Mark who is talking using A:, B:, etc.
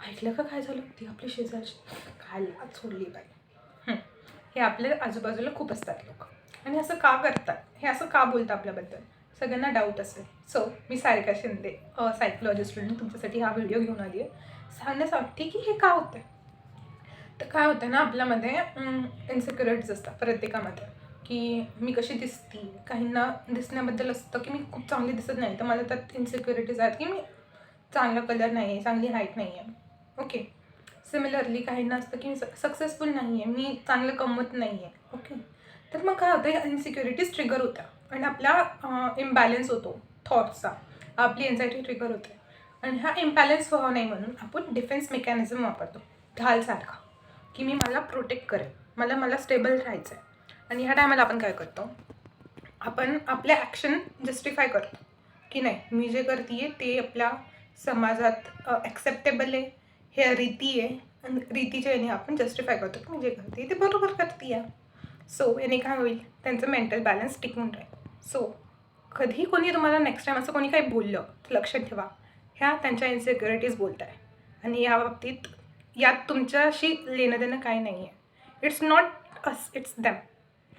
A: ऐकलं का काय झालं, ती आपली शेजारची काय लाज सोडली बाई. हे आपल्या आजूबाजूला खूप असतात लोक, आणि असं का करतात, हे असं का बोलतं आपल्याबद्दल, सगळ्यांना डाऊट असेल. सो मी सारिका शिंदे, सायकोलॉजी स्टुडंट, तुमच्यासाठी हा व्हिडिओ घेऊन आली आहे सांगण्यासाठी की हे का होतं. तर काय होतं ना, आपल्यामध्ये इन्सिक्युरिटीज असतात प्रत्येकामध्ये, की मी कशी दिसते. काहींना दिसण्याबद्दल असतं की मी खूप चांगली दिसत नाही, तर मला त्यात इन्सिक्युरिटीज आहेत की मी चांगला कलर नाही आहे, चांगली हाईट नाही आहे. ओके. सिमिलरली काहींना असतं की मी सक्सेसफुल नाही आहे, मी चांगलं कमवत नाही आहे. ओके. तर मग काय होतं, या इन्सिक्युरिटीज ट्रिगर होत्या आणि आपला इम्बॅलन्स होतो थॉट्सचा, आपली एन्झायटी ट्रिगर होते. आणि हा इम्बॅलन्स व्हावा नाही म्हणून आपण डिफेन्स मेकॅनिझम वापरतो, ढालसारखा, की मी मला प्रोटेक्ट करेन, मला स्टेबल राहायचं आहे. आणि ह्या टायमाला आपण काय करतो, आपण आपले ॲक्शन जस्टिफाय करतो की नाही, मी जे करते ते आपल्या समाजात ॲक्सेप्टेबल आहे, हे रीती आहे, आणि रीतीच्या याने आपण जस्टिफाय करतो की मी जे करते ते बरोबर करते आहे. सो याने काय होईल, त्यांचं मेंटल बॅलन्स टिकून राहील. सो कधी कोणी तुम्हाला नेक्स्ट टाईम असं कोणी काही बोललं तर लक्षात ठेवा, ह्या त्यांच्या इन्सिक्युरिटीज बोलत आहे, आणि या बाबतीत यात तुमच्याशी लेणं देणं काही नाही आहे. It's not us, it's them.